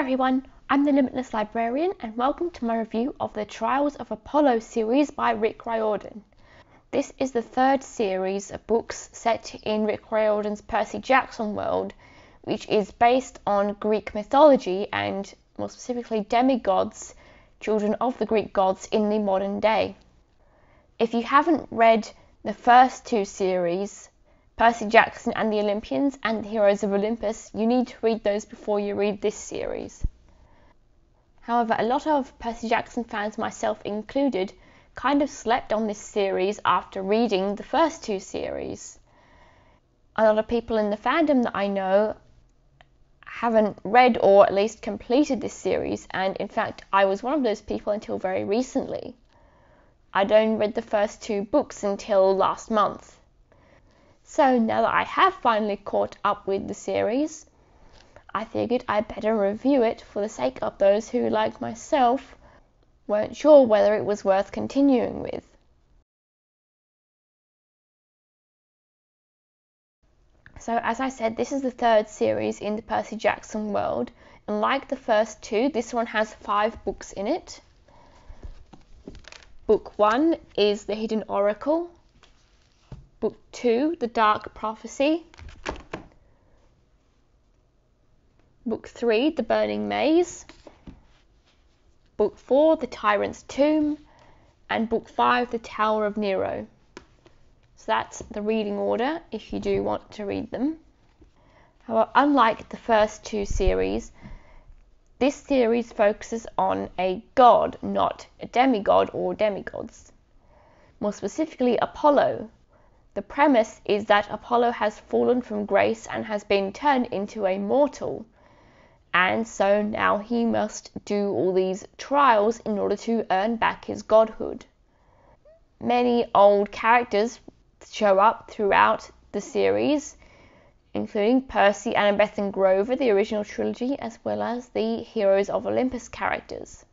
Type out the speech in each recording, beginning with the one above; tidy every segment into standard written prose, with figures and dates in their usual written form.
everyone, I'm the Limitless Librarian and welcome to my review of the Trials of Apollo series by Rick Riordan. This is the third series of books set in Rick Riordan's Percy Jackson world, which is based on Greek mythology and more specifically demigods, children of the Greek gods in the modern day. If you haven't read the first two series, Percy Jackson and the Olympians and the Heroes of Olympus, you need to read those before you read this series. However, a lot of Percy Jackson fans, myself included, kind of slept on this series after reading the first two series. A lot of people in the fandom that I know haven't read or at least completed this series, and in fact I was one of those people until very recently. I'd only read the first two books until last month. So now that I have finally caught up with the series, I figured I'd better review it for the sake of those who, like myself, weren't sure whether it was worth continuing with. So as I said, this is the third series in the Percy Jackson world, and like the first two, this one has 5 books in it. Book 1 is The Hidden Oracle. Book 2, The Dark Prophecy. Book 3, The Burning Maze. Book 4, The Tyrant's Tomb. And Book 5, The Tower of Nero. So that's the reading order if you do want to read them. However, unlike the first two series, this series focuses on a god, not a demigod or demigods. More specifically, Apollo. The premise is that Apollo has fallen from grace and has been turned into a mortal, and so now he must do all these trials in order to earn back his godhood. Many old characters show up throughout the series, including Percy, Annabeth and Grover, the original trilogy, as well as the Heroes of Olympus characters.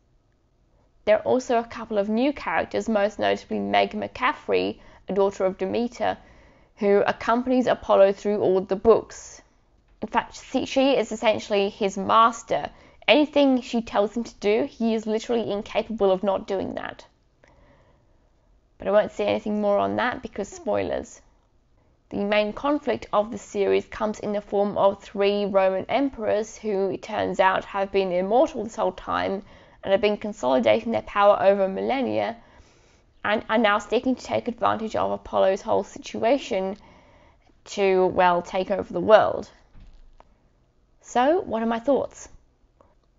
There are also a couple of new characters, most notably Meg McCaffrey, a daughter of Demeter, who accompanies Apollo through all the books. In fact, she is essentially his master. Anything she tells him to do, he is literally incapable of not doing that. But I won't say anything more on that because spoilers. The main conflict of the series comes in the form of 3 Roman emperors who, it turns out, have been immortal this whole time and have been consolidating their power over millennia, and are now seeking to take advantage of Apollo's whole situation to, well, take over the world. So, what are my thoughts?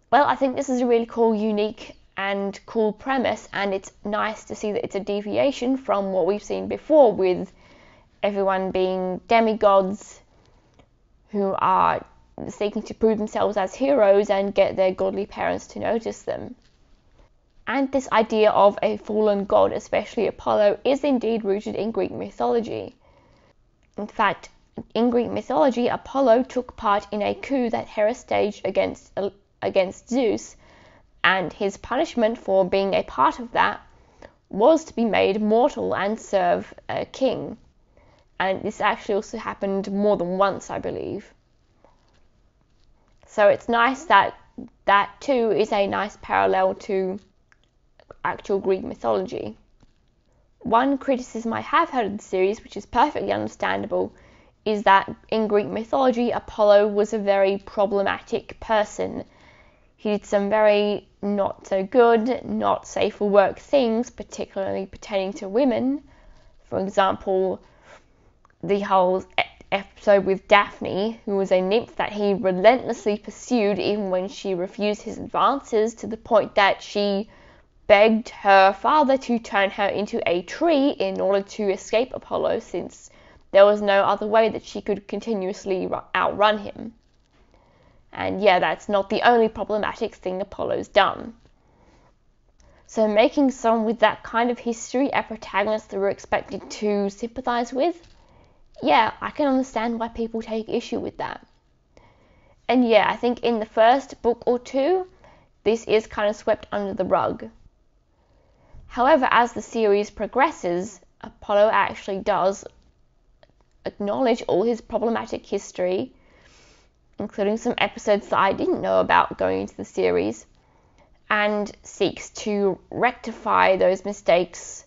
Well, I think this is a really cool, unique and cool premise, and it's nice to see that it's a deviation from what we've seen before with everyone being demigods who are seeking to prove themselves as heroes and get their godly parents to notice them. And this idea of a fallen god, especially Apollo, is indeed rooted in Greek mythology. In fact, in Greek mythology, Apollo took part in a coup that Hera staged against Zeus, and his punishment for being a part of that was to be made mortal and serve a king. And this actually also happened more than once, I believe. So it's nice that that too is a nice parallel to actual Greek mythology. One criticism I have heard of the series, which is perfectly understandable, is that in Greek mythology, Apollo was a very problematic person. He did some very not so good, not safe for work things, particularly pertaining to women. For example, the whole episode with Daphne, who was a nymph that he relentlessly pursued even when she refused his advances, to the point that she begged her father to turn her into a tree in order to escape Apollo, since there was no other way that she could continuously outrun him. And yeah, that's not the only problematic thing Apollo's done. So making someone with that kind of history a protagonist that we're expected to sympathize with, yeah, I can understand why people take issue with that. And yeah, I think in the first book or two, this is kind of swept under the rug. However, as the series progresses, Apollo actually does acknowledge all his problematic history including some episodes that I didn't know about going into the series, and seeks to rectify those mistakes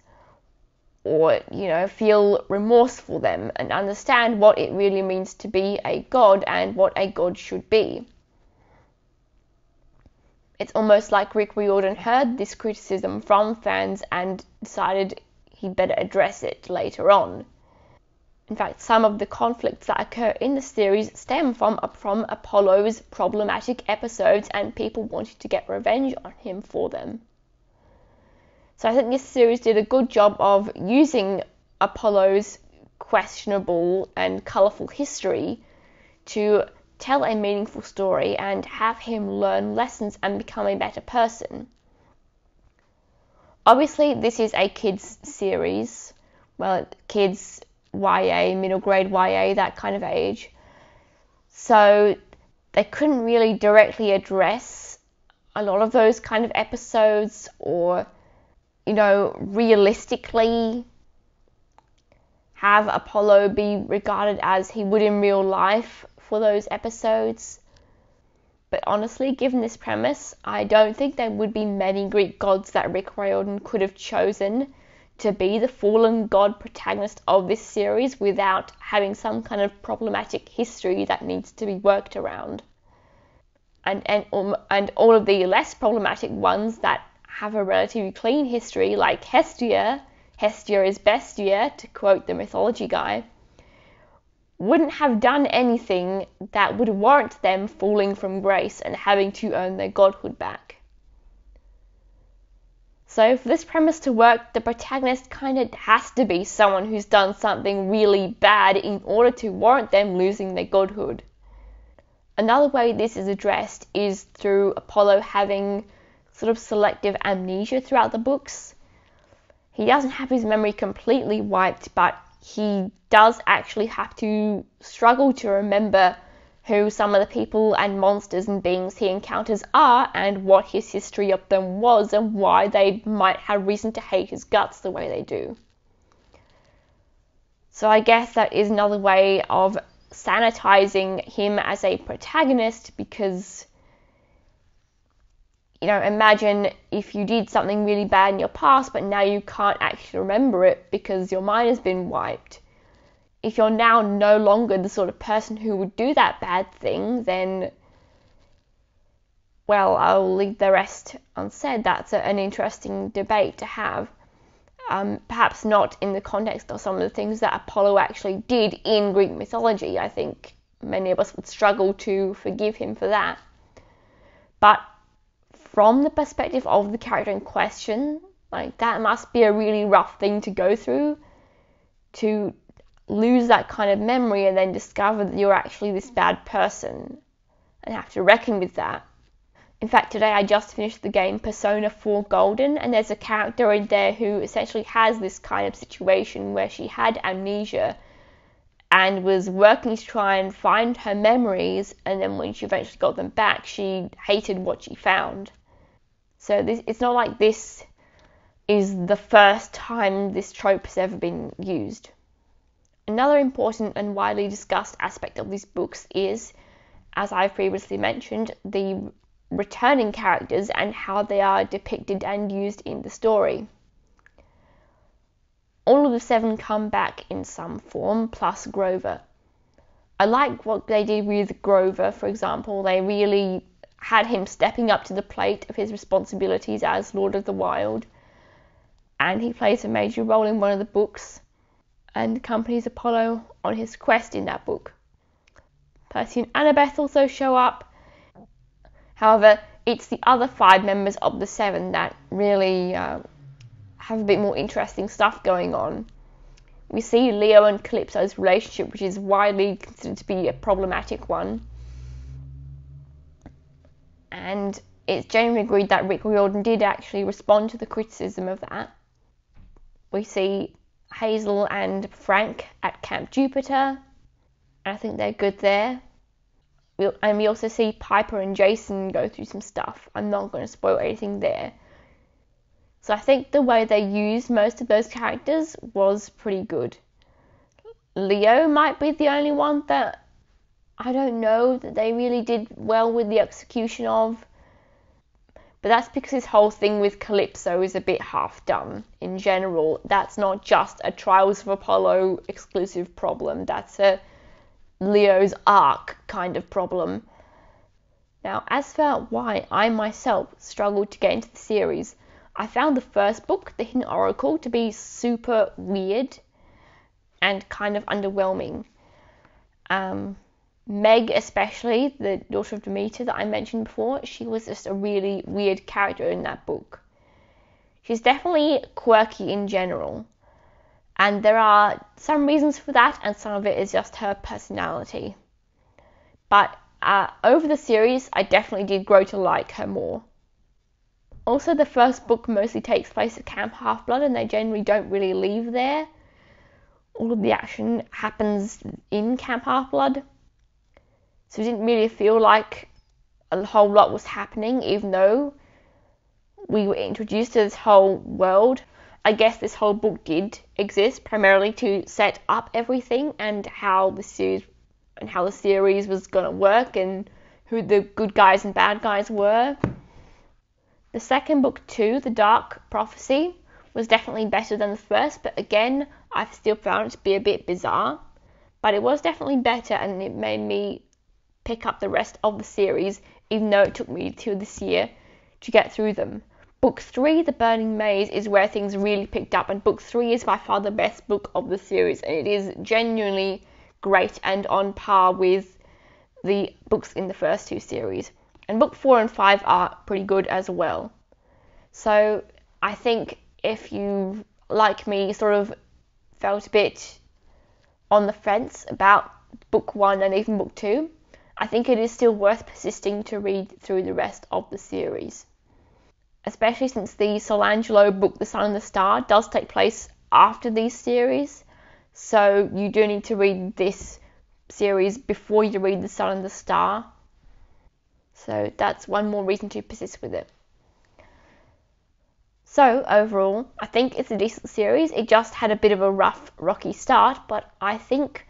or, feel remorse for them and understand what it really means to be a god and what a god should be. It's almost like Rick Riordan heard this criticism from fans and decided he'd better address it later on. In fact, some of the conflicts that occur in the series stem from Apollo's problematic episodes and people wanting to get revenge on him for them. So I think this series did a good job of using Apollo's questionable and colourful history to tell a meaningful story and have him learn lessons and become a better person. Obviously, this is a kids series. Well, kids YA, middle grade YA, that kind of age. So they couldn't really directly address a lot of those kind of episodes or, realistically have Apollo be regarded as he would in real life for those episodes. But honestly, given this premise, I don't think there would be many Greek gods that Rick Riordan could have chosen to be the fallen god protagonist of this series without having some kind of problematic history that needs to be worked around. And all of the less problematic ones that have a relatively clean history, like Hestia is bestia, to quote the mythology guy, wouldn't have done anything that would warrant them falling from grace and having to earn their godhood back. So for this premise to work, the protagonist kind of has to be someone who's done something really bad in order to warrant them losing their godhood. Another way this is addressed is through Apollo having sort of selective amnesia throughout the books. He doesn't have his memory completely wiped, but he does actually have to struggle to remember who some of the people and monsters and beings he encounters are and what his history of them was and why they might have reason to hate his guts the way they do. So I guess that is another way of sanitizing him as a protagonist, because imagine if you did something really bad in your past but now you can't actually remember it because your mind has been wiped. If you're now no longer the sort of person who would do that bad thing, then, well, I'll leave the rest unsaid. That's an interesting debate to have. Perhaps not in the context of some of the things that Apollo actually did in Greek mythology. I think many of us would struggle to forgive him for that. But from the perspective of the character in question, that must be a really rough thing to go through, to lose that kind of memory and then discover that you're actually this bad person and have to reckon with that. In fact, today I just finished the game Persona 4 Golden, and there's a character in there who essentially has this kind of situation where she had amnesia and was working to try and find her memories, and then when she eventually got them back, she hated what she found. So it's not like this is the first time this trope has ever been used. Another important and widely discussed aspect of these books is, as I've previously mentioned, the returning characters and how they are depicted and used in the story. All of the 7 come back in some form, plus Grover. I like what they did with Grover, for example. They really had him stepping up to the plate of his responsibilities as Lord of the Wild, and he plays a major role in one of the books and accompanies Apollo on his quest in that book. Percy and Annabeth also show up. However, it's the other 5 members of the 7 that really have a bit more interesting stuff going on. We see Leo and Calypso's relationship, which is widely considered to be a problematic one. And it's generally agreed that Rick Riordan did actually respond to the criticism of that. We see Hazel and Frank at Camp Jupiter, and I think they're good there. And we also see Piper and Jason go through some stuff. I'm not going to spoil anything there. So I think the way they used most of those characters was pretty good. Leo might be the only one that I don't know that they really did well with the execution of. But that's because his whole thing with Calypso is a bit half done in general. That's not just a Trials of Apollo exclusive problem. That's a Leo's arc kind of problem. Now, as for why I myself struggled to get into the series, I found the first book, The Hidden Oracle, to be super weird and kind of underwhelming. Meg, especially, the daughter of Demeter that I mentioned before, she was just a really weird character in that book. She's definitely quirky in general, and there are some reasons for that, and some of it is just her personality. But over the series, I definitely did grow to like her more. Also, the first book mostly takes place at Camp Half-Blood, and they generally don't really leave there. All of the action happens in Camp Half-Blood. So it didn't really feel like a whole lot was happening, even though we were introduced to this whole world. I guess this whole book did exist primarily to set up everything and how the series was going to work and who the good guys and bad guys were. The second book too, The Dark Prophecy, was definitely better than the first, but again, I've still found it to be a bit bizarre. But it was definitely better, and it made me pick up the rest of the series, even though it took me till this year to get through them. Book 3, The Burning Maze, is where things really picked up, and book 3 is by far the best book of the series, and it is genuinely great and on par with the books in the first two series. And book 4 and 5 are pretty good as well. So I think if you, like me, sort of felt a bit on the fence about book 1 and even book 2, I think it is still worth persisting to read through the rest of the series. Especially since the Solangelo book, The Sun and the Star, does take place after these series. So you do need to read this series before you read The Sun and the Star. So that's one more reason to persist with it. So overall, I think it's a decent series. It just had a bit of a rough, rocky start, but I think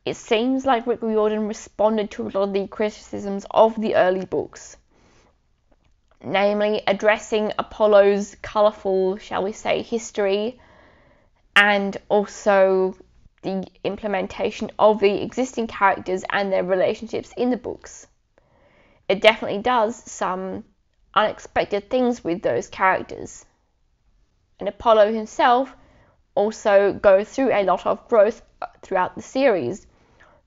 it seems like Rick Riordan responded to a lot of the criticisms of the early books, namely addressing Apollo's colourful, shall we say, history, and also the implementation of the existing characters and their relationships in the books. It definitely does some unexpected things with those characters. And Apollo himself also goes through a lot of growth throughout the series,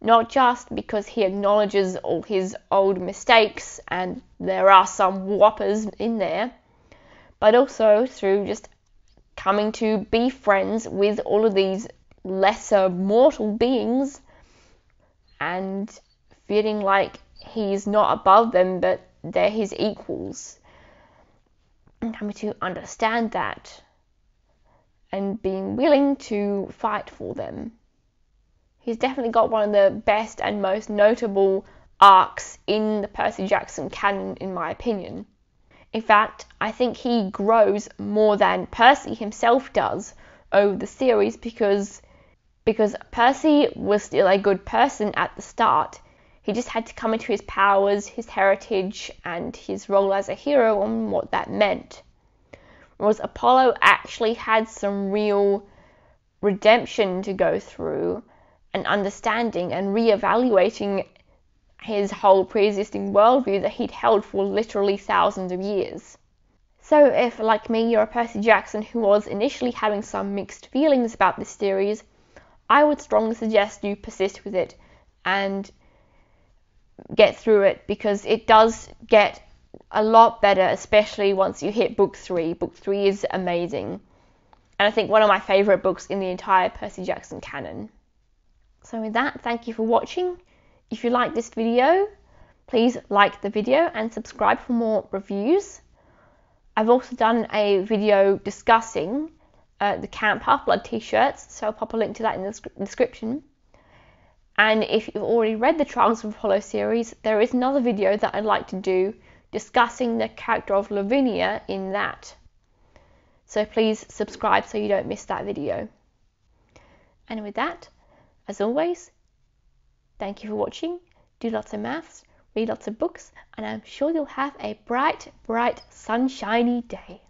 not just because he acknowledges all his old mistakes, and there are some whoppers in there, but also through just coming to be friends with all of these lesser mortal beings and feeling like he's not above them, but they're his equals, and coming to understand that and being willing to fight for them. He's definitely got one of the best and most notable arcs in the Percy Jackson canon, in my opinion. In fact, I think he grows more than Percy himself does over the series, because Percy was still a good person at the start. He just had to come into his powers, his heritage, and his role as a hero and what that meant. Whereas Apollo actually had some real redemption to go through, and understanding and re-evaluating his whole pre-existing worldview that he'd held for literally thousands of years. So if, like me, you're a Percy Jackson who was initially having some mixed feelings about this series, I would strongly suggest you persist with it and get through it, because it does get a lot better, especially once you hit book 3. Book 3 is amazing, and I think one of my favourite books in the entire Percy Jackson canon. So with that, thank you for watching. If you like this video, please like the video and subscribe for more reviews. I've also done a video discussing the Camp Half-Blood t-shirts, so I'll pop a link to that in the description. And if you've already read the Trials of Apollo series, there is another video that I'd like to do discussing the character of Lavinia in that. So please subscribe so you don't miss that video. And with that, as always, Thank you for watching. Do lots of maths, read lots of books, and I'm sure you'll have a bright, bright, sunshiny day.